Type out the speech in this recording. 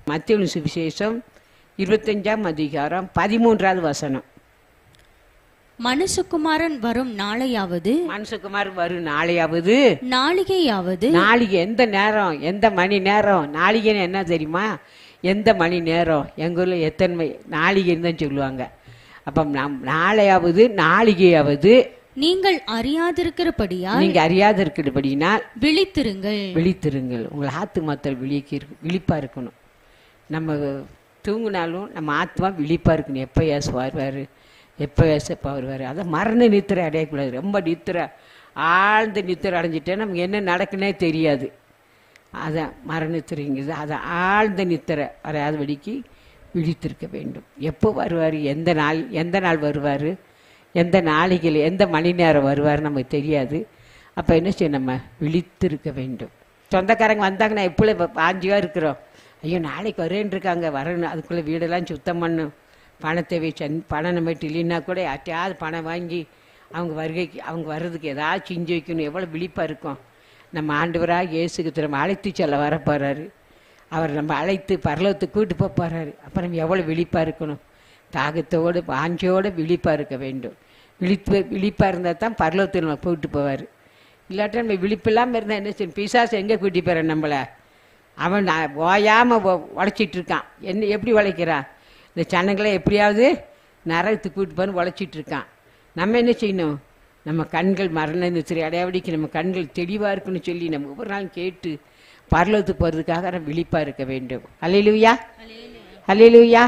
மத்தேயு சுவிசேஷம் 25ஆம் அதிகாரம் 13வது வசனம். மனுஷகுமாரன் வரும் நாளையாவது, மனுஷகுமார் வரும் நாளையாவது, நாளிகையாவது. நாளிகை எந்த நேரம், எந்த மணி நேரம்? நாளிகைன்னு என்ன தெரியுமா? எந்த மணி நேரம். எங்கள் ஊரில் எத்தனை நாளிகைன்னு தான் சொல்லுவாங்க. அப்போ நாளையாவது நாளிகையாவது நீங்கள் அறியாதிருக்கிறபடியால், நீங்க அறியாத இருக்கிறபடினால் விழித்திருங்கள். விழித்திருங்கள். உங்கள் ஆத்துமாத்தல் விழிப்பா இருக்கணும். நம்ம தூங்கினாலும் நம்ம ஆத்மா விழிப்பா இருக்கணும். எப்போ ஏசு வருவார், எப்போ ஏசப்பா வருவார். அதை மரண நித்திரை அடையக்கூடாது. ரொம்ப நித்திரை, ஆழ்ந்த நித்திரை அடைஞ்சிட்டே நமக்கு என்ன நடக்குன்னே தெரியாது. அதை மரணத்திரைங்கிறது. அதை ஆழ்ந்த நித்திரை வராதபடிக்கு விழித்திருக்க வேண்டும். எப்போ வருவார், எந்த நாள் வருவார், எந்த நாளைகள், எந்த மணி நேரம் வருவார் நமக்கு தெரியாது. அப்போ என்ன செய்ய, நம்ம விழித்திருக்க வேண்டும். சொந்தக்காரங்க வந்தாங்கன்னா எப்போ பாஞ்சியாக இருக்கிறோம். ஐயோ நாளைக்கு வரேன்னு இருக்காங்க, வரணும், அதுக்குள்ளே வீடெல்லாம் சுத்தம் பண்ணும், பணத்தை பணம் நம்மகிட்ட இல்லைன்னா கூட யார்ட்டையாவது பணம் வாங்கி அவங்க வர்றதுக்கு ஏதாவது செஞ்சு வைக்கணும். எவ்வளோ விழிப்பாக இருக்கும். நம்ம ஆண்டவராக இயேசுக்கு நம்ம அழைத்து செல்ல வர போகிறாரு. அவர் நம்ம அழைத்து பரலோகத்துக்கு கூட்டு போக போகிறாரு. அப்போ நம்ம எவ்வளோ விழிப்பாக இருக்கணும். தாகத்தோடு வாஞ்சியோடு விழிப்பாக இருக்க வேண்டும். விழிப்பாக இருந்தால் தான் பரலோகத்தில் நம்ம கூப்பிட்டு போவார். இல்லாட்டா நம்ம விழிப்பில்லாமல் இருந்தால் என்ன செய்யணும்? பிசாசு எங்கே கூட்டி போகிறான் நம்மளை? அவன் ஓயாமல் உழைச்சிட்டு இருக்கான். எப்படி உழைக்கிறான்? இந்த சனங்களை எப்படியாவது நரகத்துக்கு கூப்பிட்டு போன்னு உழைச்சிட்டு இருக்கான். நம்ம என்ன செய்யணும்? நம்ம கண்கள் மரண நித்திரை அடையாவடிக்கு நம்ம கண்கள் தெளிவாக இருக்குன்னு சொல்லி நம்ம ஒவ்வொரு நாளும் கேட்டு பரலோகத்துக்கு போகிறதுக்காக நம்ம விழிப்பாக இருக்க வேண்டும். அல்லேலூயா, அல்லேலூயா.